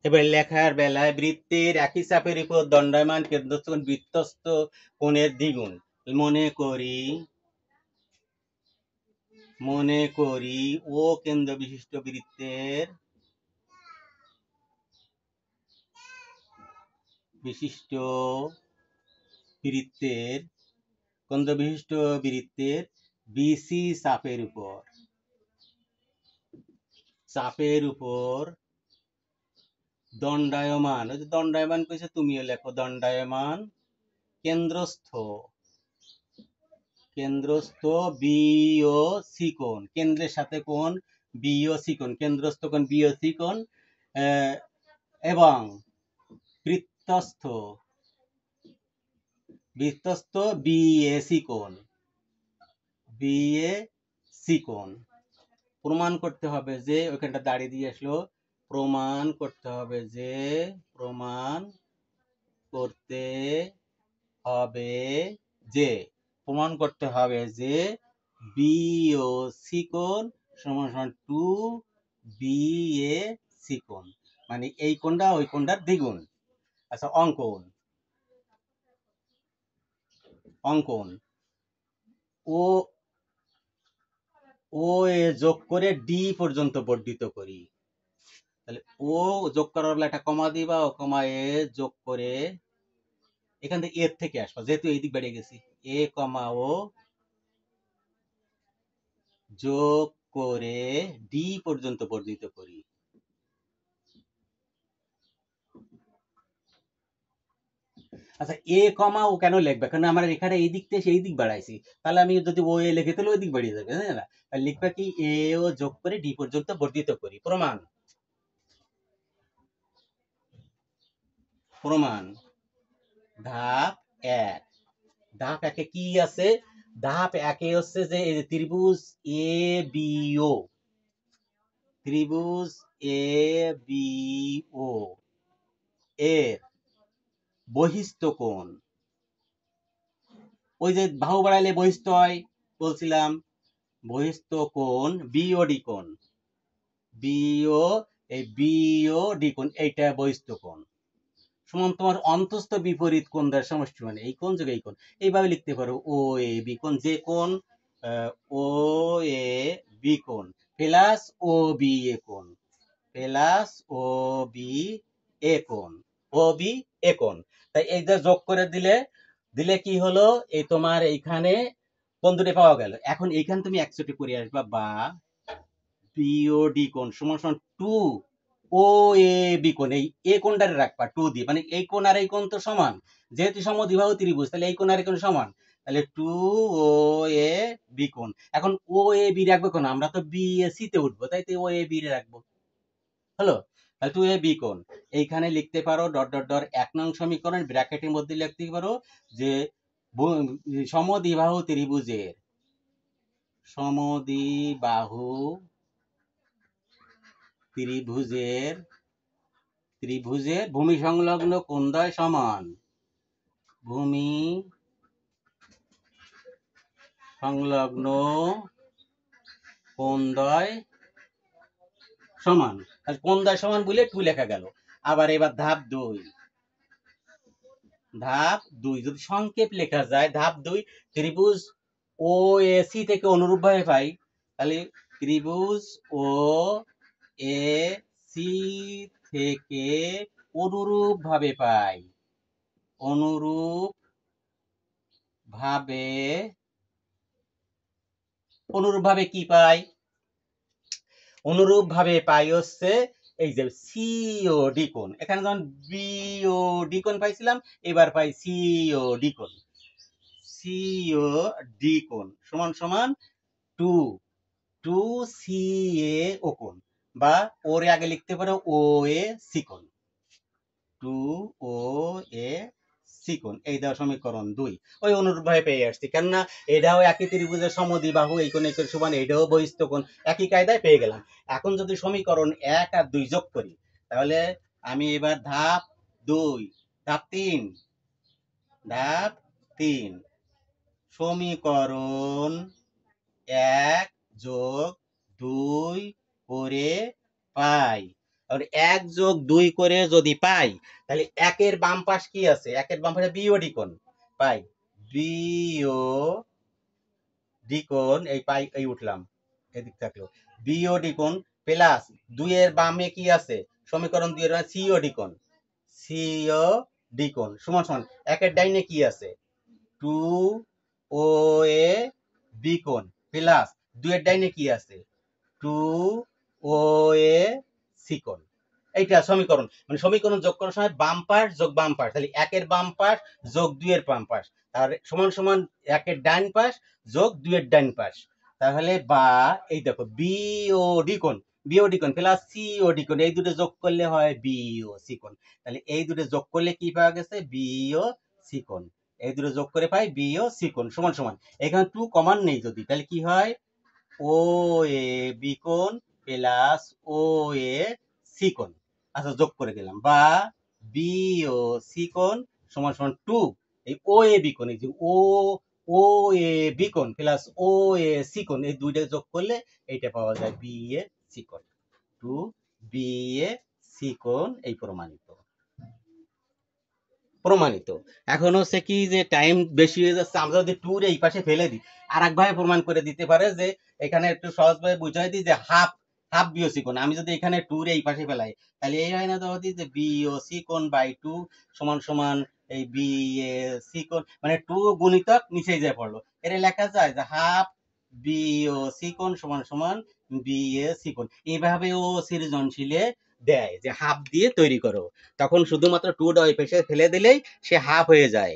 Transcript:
এবার লেখার বেলায় বৃত্তের একই চাপের উপর দণ্ডায়মান কেন্দ্রস্থ কোণ বৃত্তস্থ কোণের দ্বিগুণ। মনে করি ও কেন্দ্র বিশিষ্ট বৃত্তের কেন্দ্র বিশিষ্ট বৃত্তের বিসি চাপের উপর দণ্ডায়মান, ওই যে দণ্ডায়মান কইছে তুমিও লেখো দণ্ডায়মান কেন্দ্রস্থ বিও সি কোণ, কেন্দ্রের সাথে কোণ বিও সি কোণ, কেন্দ্রস্থ কোণ বিও সি কোণ এবং বৃত্তস্থ বিএসি কোণ প্রমাণ করতে হবে যে, ওইখানটা দাঁড়িয়ে দিয়ে আসলো, প্রমাণ করতে হবে যে বিওসি কোণ সমান সমান 2BAC কোণ, মানে এই কোণটা ওই কোণটার দ্বিগুণ। আচ্ছা, অঙ্কন ও এ যোগ করে ডি পর্যন্ত বর্ধিত করি। তাহলে ও যোগ করার বেলা একটা কমা দিবা, ও কমা এ যোগ করে এখান থেকে এর থেকে আসবা, যেহেতু এই দিক বেড়ে গেছি, এ কমা ও যোগ করে ডি পর্যন্ত বর্ধিত করি। আচ্ছা, এ কমা ও কেন লিখবে? কারণ আমার এখানে এই দিক থেকে সেই দিক বাড়াইছি, তাহলে আমি যদি ও এ লিখে তাহলে ওই দিক বাড়িয়ে যাবে, তাই না? তাহলে লিখবে কি, এ ও যোগ করে ডি পর্যন্ত বর্ধিত করি। প্রমাণ ধাপ 1। ধাপ 1-এ কি আছে? ধাপ 1-এ হচ্ছে যে এই যে ত্রিভুজ এ বিও এর বহিস্থ কোণ, ওই যে বাহু বাড়াইলে বহিস্থ হয় বলছিলাম, বহিস্থ কোণ বিওডি কোণ, এইটা বহিস্থ কোণ সমান তোমার অন্তস্থ বিপরীত কোণ দ্বারা সমষ্টি, মানে এই কোণ যোগ এই কোণ। এইভাবে লিখতে পারো, ও এ বি কোণ, যে কোণ ও এ বি কোণ প্লাস ও বি এ কোণ তাই এই যে যোগ করে দিলে কি হলো, এই তোমার এইখানে কোণ দুটো পাওয়া গেল। এখন এইখানে তুমি একচোটে করে আসবা, বা বিওডি কোণ সমান সমান 2 ও এ বি কোণ, এই এ কোণটারে রাখবা 2 দিয়ে, মানে এই কোণ আর এই কোণ তো সমান, যেহেতু সমদ্বিবাহু ত্রিভুজ, তাহলে এই কোণ আর এই কোণ সমান, তাহলে 2 ও এ বি কোণ। এখন ও এ বি রাখবো কোণ, আমরা তো বি এ সি তে উঠবো, তাই তো ও এ বি রাখবো। হলো, তাহলে 2 এ বি কোণ এইখানে লিখতে পারো ডট ডট ডট 1 নং সমীকরণ ব্র্যাকেটের মধ্যে লিখতে পারো যে সমদ্বিবাহু ত্রিভুজের ভূমি সংলগ্ন কোণদ্বয় সমান, ভূমি সংলগ্ন কোণদ্বয় সমান, কোণদ্বয় সমান বলে 2 লেখা গেল। আবার এবার ধাপ 2 যদি সংক্ষেপ লেখা যায়, ধাপ 2 ত্রিভুজ ও এ সি থেকে অনুরূপ ভাবে পাই, তাহলে ত্রিভুজ ও এ সি থেকে অনুরূপ ভাবে কি পাই? অনুরূপ ভাবে পাই হচ্ছে এই যে সিওডি কোণ। এখানে যখন বিওডি কোণ পাইছিলাম, এবার পাই সিওডি কোণ সমান সমান 2 সি এ ও কোণ, বা ওর আগে লিখতে পারো ও এ সি কোণ, 2 ও এ সি কোণ। এই দেওয়া সমীকরণ 2 ওই অনুরূপ ভাবে পেয়ে আসছি, কেননা এটাও একই ত্রিভুজের সমদ্বিবাহু, এই কোণ সমান, এটাও বহিস্থ কোণ, একই কায়দায় পেয়ে গেলাম। এখন যদি সমীকরণ 1 আর 2 যোগ করি, তাহলে আমি এবার ধাপ 3 সমীকরণ 1 যোগ 2 করে পাই আর 1 যোগ 2 করে যদি পাই তাহলে একের বাম পাশ কি আছে, একের বাম পাশে বিওডি কোণ পাই, বিওডি কোণ এই পাই, এই উঠলাম এদিক থাকলো বিওডি কোণ প্লাস 2 এর বামে কি আছে, সমীকরণ 2 এর সিওডি কোণ, সিওডি কোণ সমান সমান একের ডাইনে কি আছে 2 ও এ বি কোণ প্লাস 2 এর ডাইনে কি আছে 2 ও এ সি কোণ। এইটা সমীকরণ, মানে সমীকরণ যোগ করার সময় বাম পাশ যোগ বাম পাশ, তাহলে একের বাম পাশ যোগ 2 এর বাম পাশ, আর সমান সমান একের ডান পাশ যোগ 2 এর ডান পাশ, তাহলে বা এই দেখো বিওডি কোণ, বিওডি কোণ প্লাস সিওডি কোণ, এই দুটো যোগ করলে হয় বিও সি কোণ, তাহলে এই দুটো যোগ করলে কি পাওয়া গেছে বিও সি কোণ, এই দুটো যোগ করে পাই বিও সি কোণ সমান সমান, এখানে 2 কমন নেই যদি, তাহলে কি হয় ও এ বি কোণ প্লাস ও এ সি কোণ, আচ্ছা যোগ করে দিলাম, বা বি ও সি কোণ সমান সমান 2 এই ও এ বি কোণ, এই যে ও এ বি কোণ প্লাস ও এ সি কোণ, এই দুইটা যোগ করলে এইটা পাওয়া যায় বি এ সি কোণ, 2 বি এ সি কোণ, এই প্রমাণিত প্রমাণিত। এখন হচ্ছে কি যে টাইম বেশি হয়ে যাচ্ছে, আমরা যদি ট্যুর এই পাশে ফেলে দিই, আর একভাবে প্রমাণ করে দিতে পারে যে এখানে একটু সহজভাবে বুঝাই দিই যে হাফ হাফ বিওসি কোণ, আমি যদি এখানে ট্যুর এই পাশে ফেলাই তাহলে এই হয় না তো যে বিওসি কোণ বাই 2 সমান সমান এই বি এ সি কোণ, মানে 2 গুণিতক নিচে যায় পড়লো, এর লেখা যায় যে হাফ বিওসি কোণ সমান সমান বি এ সি কোণ, এইভাবে ও সৃজনশীলে দেয় যে হাফ দিয়ে তৈরি করো, তখন শুধুমাত্র 2 ওই পেশে ফেলে দিলেই সে হাফ হয়ে যায়।